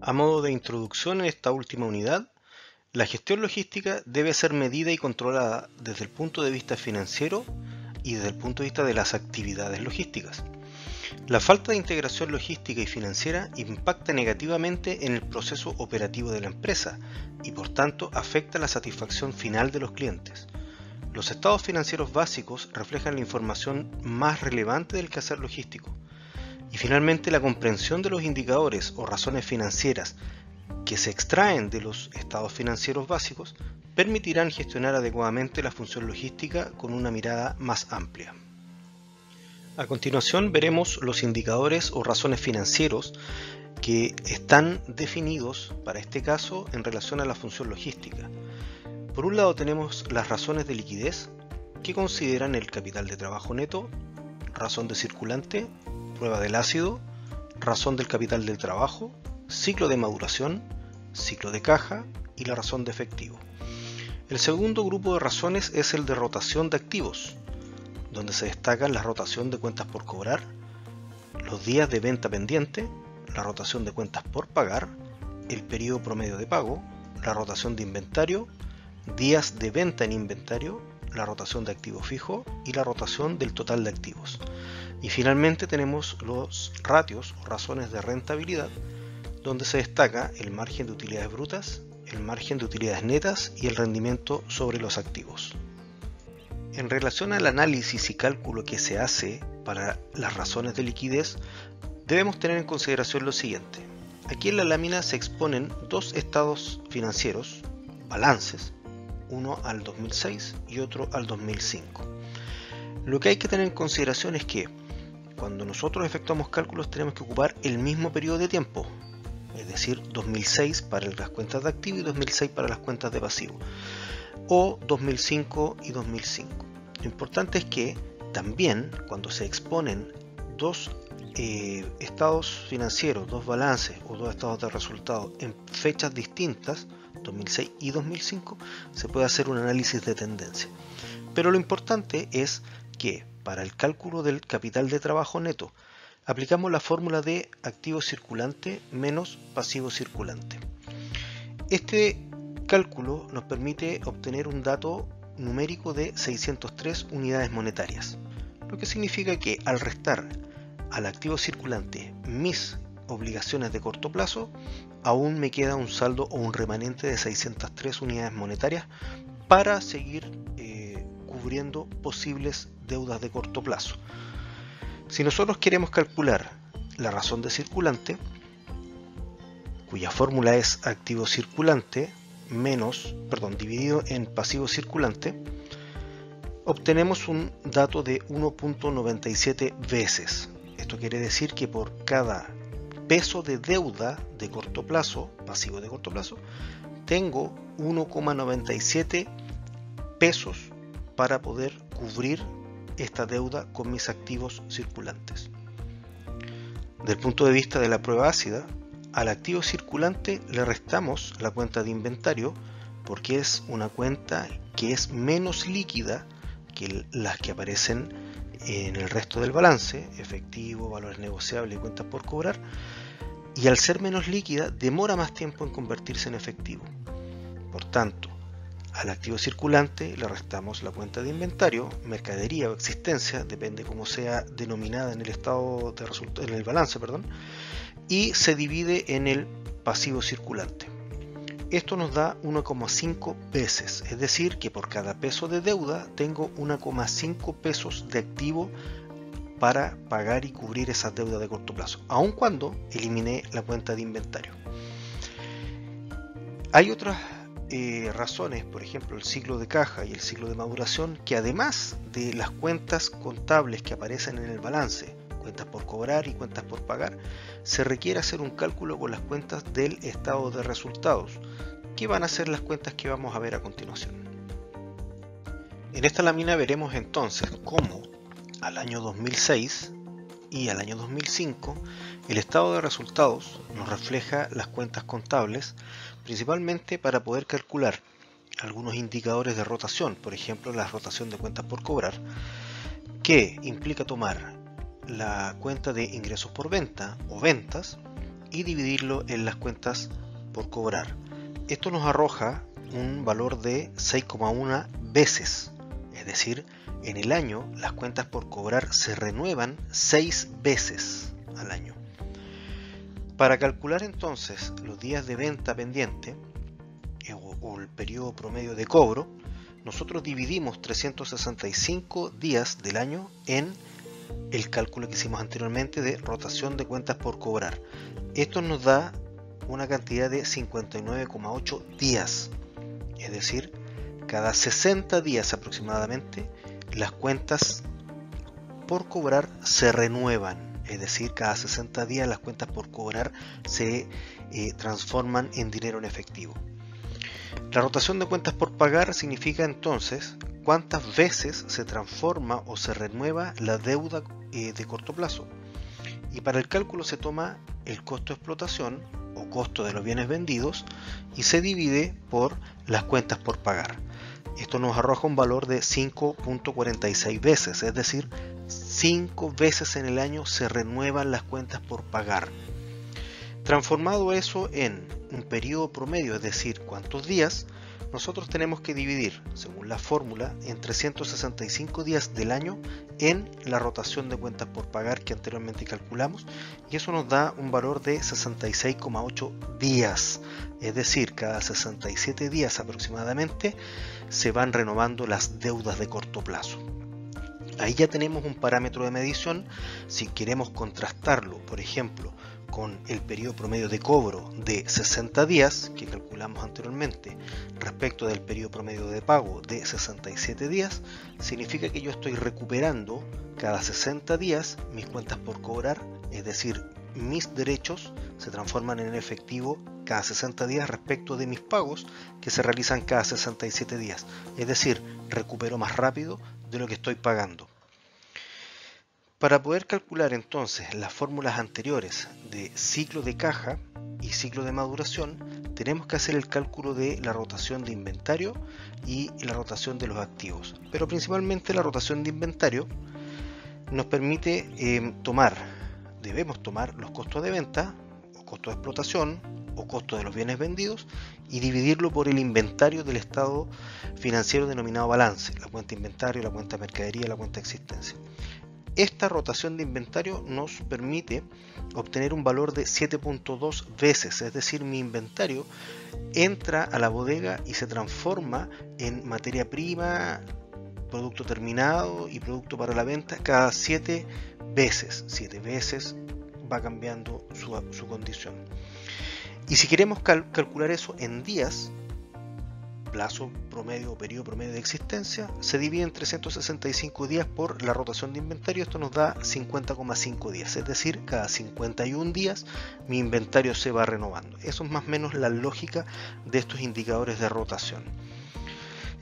A modo de introducción en esta última unidad, la gestión logística debe ser medida y controlada desde el punto de vista financiero y desde el punto de vista de las actividades logísticas. La falta de integración logística y financiera impacta negativamente en el proceso operativo de la empresa y por tanto afecta la satisfacción final de los clientes. Los estados financieros básicos reflejan la información más relevante del quehacer logístico. Y finalmente, la comprensión de los indicadores o razones financieras que se extraen de los estados financieros básicos permitirán gestionar adecuadamente la función logística con una mirada más amplia. A continuación veremos los indicadores o razones financieros que están definidos para este caso en relación a la función logística. Por un lado tenemos las razones de liquidez, que consideran el capital de trabajo neto, razón de circulante, prueba del ácido, razón del capital del trabajo, ciclo de maduración, ciclo de caja y la razón de efectivo. El segundo grupo de razones es el de rotación de activos, donde se destacan la rotación de cuentas por cobrar, los días de venta pendiente, la rotación de cuentas por pagar, el periodo promedio de pago, la rotación de inventario, días de venta en inventario, la rotación de activo fijo y la rotación del total de activos. Y finalmente tenemos los ratios o razones de rentabilidad, donde se destaca el margen de utilidades brutas, el margen de utilidades netas y el rendimiento sobre los activos. En relación al análisis y cálculo que se hace para las razones de liquidez, debemos tener en consideración lo siguiente. Aquí en la lámina se exponen dos estados financieros, balances, uno al 2006 y otro al 2005. Lo que hay que tener en consideración es que cuando nosotros efectuamos cálculos tenemos que ocupar el mismo periodo de tiempo, es decir, 2006 para las cuentas de activo y 2006 para las cuentas de pasivo, o 2005 y 2005. Lo importante es que también cuando se exponen dos estados financieros, dos balances o dos estados de resultados en fechas distintas, 2006 y 2005, se puede hacer un análisis de tendencia. Pero lo importante es que para el cálculo del capital de trabajo neto aplicamos la fórmula de activo circulante menos pasivo circulante. Este cálculo nos permite obtener un dato numérico de 603 unidades monetarias, lo que significa que al restar al activo circulante mis obligaciones de corto plazo, aún me queda un saldo o un remanente de 603 unidades monetarias para seguir cubriendo posibles deudas de corto plazo. Si nosotros queremos calcular la razón de circulante, cuya fórmula es activo circulante dividido en pasivo circulante, obtenemos un dato de 1.97 veces. Esto quiere decir que por cada peso de deuda de corto plazo, pasivo de corto plazo, tengo 1,97 pesos para poder cubrir esta deuda con mis activos circulantes. Desde el punto de vista de la prueba ácida, al activo circulante le restamos la cuenta de inventario porque es una cuenta que es menos líquida que las que aparecen en el resto del balance, efectivo, valores negociables y cuentas por cobrar, y al ser menos líquida demora más tiempo en convertirse en efectivo. Por tanto, al activo circulante le restamos la cuenta de inventario, mercadería o existencia, depende cómo sea denominada en el estado de en el balance, y se divide en el pasivo circulante. Esto nos da 1,5 veces, es decir, que por cada peso de deuda tengo 1,5 pesos de activo para pagar y cubrir esas deudas de corto plazo, aun cuando eliminé la cuenta de inventario. Hay otras razones, por ejemplo el ciclo de caja y el ciclo de maduración, que además de las cuentas contables que aparecen en el balance, cuentas por cobrar y cuentas por pagar, se requiere hacer un cálculo con las cuentas del estado de resultados, que van a ser las cuentas que vamos a ver a continuación. En esta lámina veremos entonces cómo al año 2006 y al año 2005 el estado de resultados nos refleja las cuentas contables, principalmente para poder calcular algunos indicadores de rotación, por ejemplo la rotación de cuentas por cobrar, que implica tomar la cuenta de ingresos por venta o ventas y dividirlo en las cuentas por cobrar. Esto nos arroja un valor de 6,1 veces, es decir, en el año las cuentas por cobrar se renuevan 6 veces al año. Para calcular entonces los días de venta pendiente o el periodo promedio de cobro, nosotros dividimos 365 días del año en el cálculo que hicimos anteriormente de rotación de cuentas por cobrar. Esto nos da una cantidad de 59,8 días, es decir, cada 60 días aproximadamente las cuentas por cobrar se renuevan, es decir, cada 60 días las cuentas por cobrar se transforman en dinero en efectivo. La rotación de cuentas por pagar significa entonces cuántas veces se transforma o se renueva la deuda de corto plazo. Y para el cálculo se toma el costo de explotación o costo de los bienes vendidos y se divide por las cuentas por pagar. Esto nos arroja un valor de 5,46 veces, es decir, 5 veces en el año se renuevan las cuentas por pagar. Transformado eso en un periodo promedio, es decir, cuántos días, nosotros tenemos que dividir, según la fórmula, en 365 días del año en la rotación de cuentas por pagar que anteriormente calculamos, y eso nos da un valor de 66,8 días, es decir, cada 67 días aproximadamente se van renovando las deudas de corto plazo. Ahí ya tenemos un parámetro de medición. Si queremos contrastarlo, por ejemplo, con el periodo promedio de cobro de 60 días que calculamos anteriormente respecto del periodo promedio de pago de 67 días, significa que yo estoy recuperando cada 60 días mis cuentas por cobrar, es decir, mis derechos se transforman en efectivo cada 60 días respecto de mis pagos que se realizan cada 67 días, es decir, recupero más rápido de lo que estoy pagando. Para poder calcular entonces las fórmulas anteriores de ciclo de caja y ciclo de maduración, tenemos que hacer el cálculo de la rotación de inventario y la rotación de los activos. Pero principalmente la rotación de inventario nos permite debemos tomar los costos de venta, o costos de explotación, o costos de los bienes vendidos, y dividirlo por el inventario del estado financiero denominado balance, la cuenta inventario, la cuenta mercadería, la cuenta existencia. Esta rotación de inventario nos permite obtener un valor de 7,2 veces, es decir, mi inventario entra a la bodega y se transforma en materia prima, producto terminado y producto para la venta cada 7 veces. 7 veces va cambiando su condición. Y si queremos calcular eso en días, plazo promedio o periodo promedio de existencia, se divide en 365 días por la rotación de inventario. Esto nos da 50,5 días, es decir, cada 51 días mi inventario se va renovando. Eso es más o menos la lógica de estos indicadores de rotación.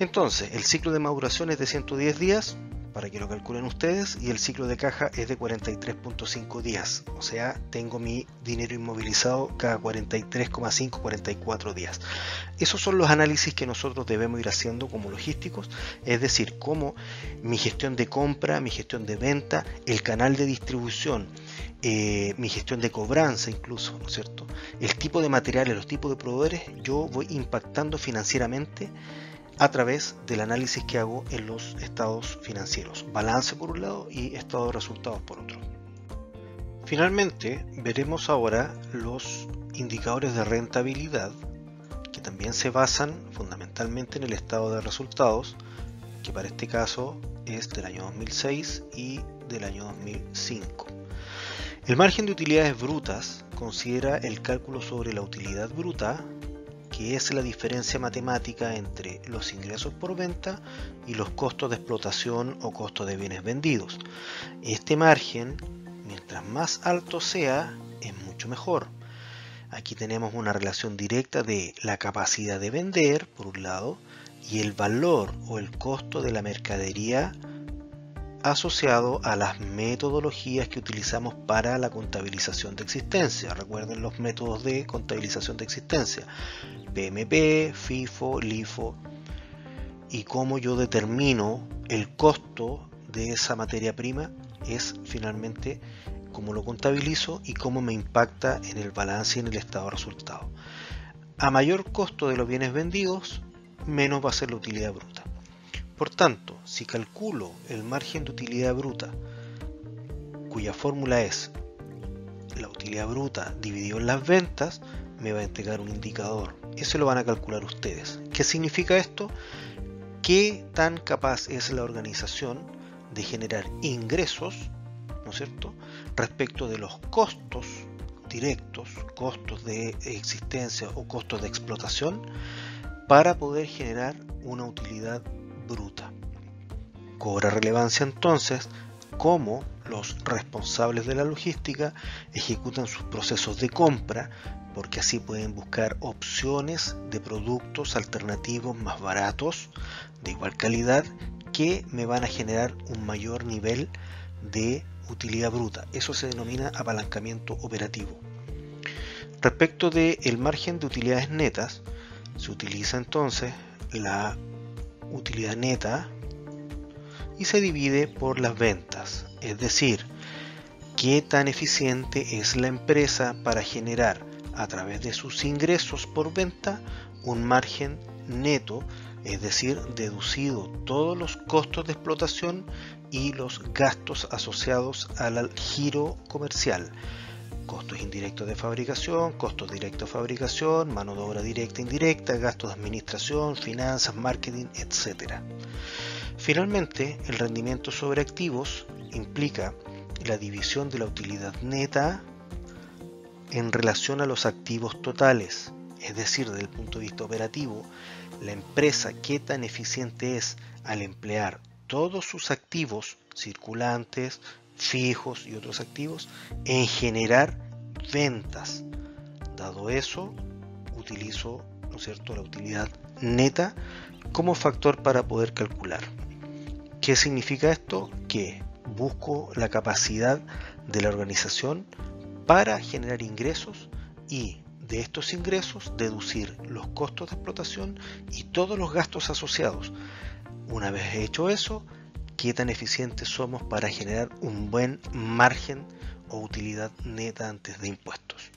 Entonces, el ciclo de maduración es de 110 días, para que lo calculen ustedes, y el ciclo de caja es de 43,5 días, o sea, tengo mi dinero inmovilizado cada 43,5, 44 días. Esos son los análisis que nosotros debemos ir haciendo como logísticos, es decir, cómo mi gestión de compra, mi gestión de venta, el canal de distribución, mi gestión de cobranza incluso, ¿no es cierto? El tipo de materiales, los tipos de proveedores, yo voy impactando financieramente a través del análisis que hago en los estados financieros, balance por un lado y estado de resultados por otro. Finalmente, veremos ahora los indicadores de rentabilidad, que también se basan fundamentalmente en el estado de resultados, que para este caso es del año 2006 y del año 2005. El margen de utilidades brutas considera el cálculo sobre la utilidad bruta, que es la diferencia matemática entre los ingresos por venta y los costos de explotación o costos de bienes vendidos. Este margen, mientras más alto sea, es mucho mejor. Aquí tenemos una relación directa de la capacidad de vender, por un lado, y el valor o el costo de la mercadería asociado a las metodologías que utilizamos para la contabilización de existencia. Recuerden los métodos de contabilización de existencia: PMP, FIFO, LIFO, y cómo yo determino el costo de esa materia prima es finalmente cómo lo contabilizo y cómo me impacta en el balance y en el estado de resultados. A mayor costo de los bienes vendidos, menos va a ser la utilidad bruta. Por tanto, si calculo el margen de utilidad bruta, cuya fórmula es la utilidad bruta dividido en las ventas, me va a entregar un indicador. Eso lo van a calcular ustedes. ¿Qué significa esto? ¿Qué tan capaz es la organización de generar ingresos, ¿no es cierto?, respecto de los costos directos, costos de existencia o costos de explotación, para poder generar una utilidad bruta. Cobra relevancia entonces cómo los responsables de la logística ejecutan sus procesos de compra, porque así pueden buscar opciones de productos alternativos más baratos, de igual calidad, que me van a generar un mayor nivel de utilidad bruta. Eso se denomina apalancamiento operativo. Respecto del margen de utilidades netas, se utiliza entonces la utilidad neta y se divide por las ventas, es decir, qué tan eficiente es la empresa para generar a través de sus ingresos por venta un margen neto, es decir, deducido todos los costos de explotación y los gastos asociados al giro comercial, costos indirectos de fabricación, costos directos de fabricación, mano de obra directa e indirecta, gastos de administración, finanzas, marketing, etc. Finalmente, el rendimiento sobre activos implica la división de la utilidad neta en relación a los activos totales, es decir, desde el punto de vista operativo, la empresa qué tan eficiente es al emplear todos sus activos circulantes, fijos y otros activos en generar ventas. Dado eso, utilizo, ¿no es cierto?, la utilidad neta como factor para poder calcular. ¿Qué significa esto? Que busco la capacidad de la organización para generar ingresos y de estos ingresos deducir los costos de explotación y todos los gastos asociados. Una vez hecho eso, qué tan eficientes somos para generar un buen margen o utilidad neta antes de impuestos.